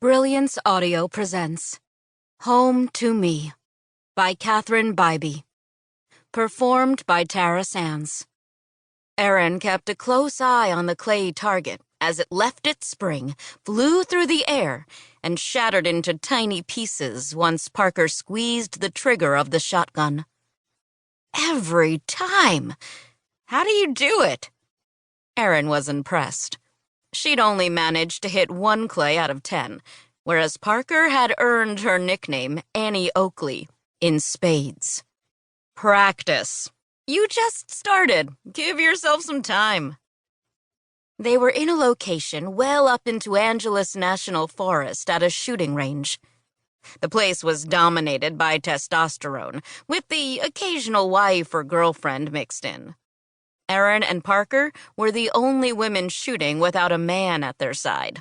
Brilliance Audio presents Home to Me by Catherine Bybee. Performed by Tara Sands. Erin kept a close eye on the clay target as it left its spring, flew through the air, and shattered into tiny pieces once Parker squeezed the trigger of the shotgun. Every time! How do you do it? Erin was impressed. She'd only managed to hit one clay out of 10, whereas Parker had earned her nickname, Annie Oakley, in spades. Practice. You just started. Give yourself some time. They were in a location well up into Angeles National Forest at a shooting range. The place was dominated by testosterone, with the occasional wife or girlfriend mixed in. Erin and Parker were the only women shooting without a man at their side.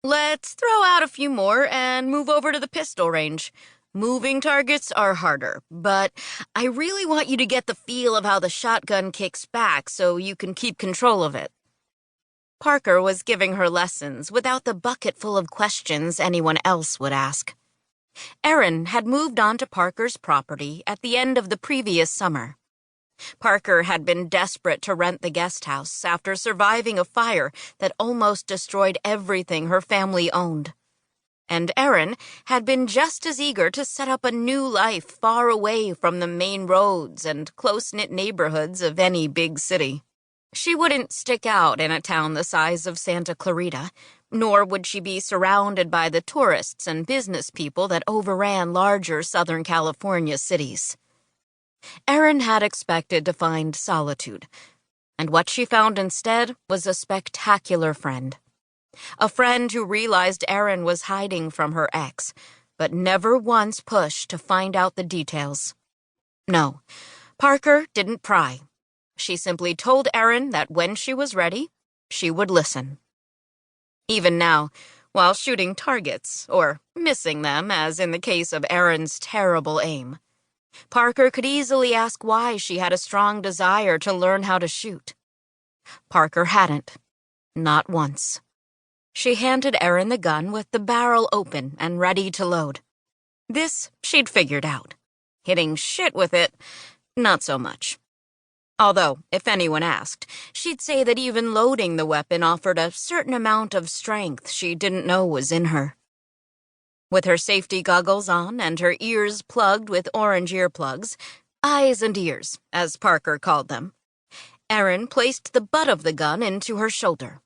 Let's throw out a few more and move over to the pistol range. Moving targets are harder, but I really want you to get the feel of how the shotgun kicks back so you can keep control of it. Parker was giving her lessons without the bucket full of questions anyone else would ask. Erin had moved on to Parker's property at the end of the previous summer. Parker had been desperate to rent the guest house after surviving a fire that almost destroyed everything her family owned. And Erin had been just as eager to set up a new life far away from the main roads and close-knit neighborhoods of any big city. She wouldn't stick out in a town the size of Santa Clarita, nor would she be surrounded by the tourists and business people that overran larger Southern California cities. Erin had expected to find solitude, and what she found instead was a spectacular friend. A friend who realized Erin was hiding from her ex, but never once pushed to find out the details. No, Parker didn't pry. She simply told Erin that when she was ready, she would listen. Even now, while shooting targets, or missing them as in the case of Erin's terrible aim, Parker could easily ask why she had a strong desire to learn how to shoot. Parker hadn't. Not once. She handed Erin the gun with the barrel open and ready to load. This she'd figured out. Hitting shit with it, not so much. Although, if anyone asked, she'd say that even loading the weapon offered a certain amount of strength she didn't know was in her. With her safety goggles on and her ears plugged with orange earplugs, eyes and ears, as Parker called them, Erin placed the butt of the gun into her shoulder.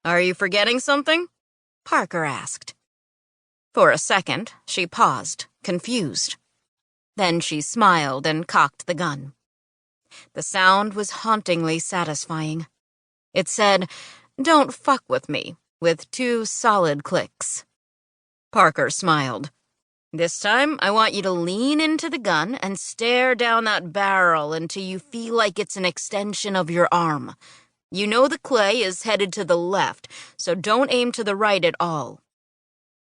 "Are you forgetting something?" Parker asked. For a second, she paused, confused. Then she smiled and cocked the gun. The sound was hauntingly satisfying. It said, "Don't fuck with me," with 2 solid clicks. Parker smiled. "This time, I want you to lean into the gun and stare down that barrel until you feel like it's an extension of your arm. You know the clay is headed to the left, so don't aim to the right at all."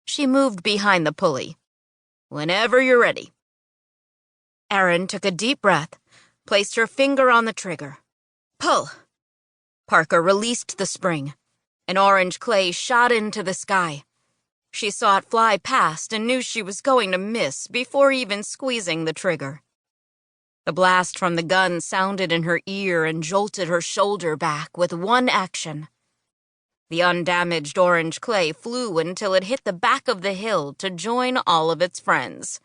She moved behind the pulley. "Whenever you're ready." Erin took a deep breath, placed her finger on the trigger. Pull! Parker released the spring. An orange clay shot into the sky. She saw it fly past and knew she was going to miss before even squeezing the trigger. The blast from the gun sounded in her ear and jolted her shoulder back with one action. The undamaged orange clay flew until it hit the back of the hill to join all of its friends.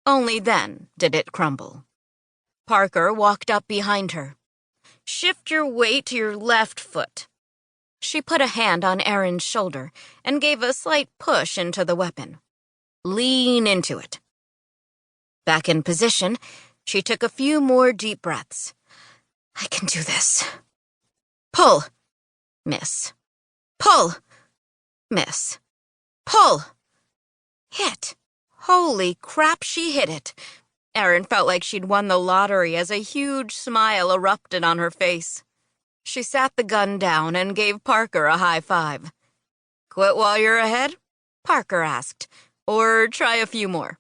Only then did it crumble. Parker walked up behind her. "Shift your weight to your left foot." She put a hand on Erin's shoulder and gave a slight push into the weapon. "Lean into it." Back in position, she took a few more deep breaths. "I can do this." Pull. Miss. Pull. Miss. Pull. Hit. Holy crap, she hit it. Erin felt like she'd won the lottery as a huge smile erupted on her face. She sat the gun down and gave Parker a high five. "Quit while you're ahead?" Parker asked. "Or try a few more?"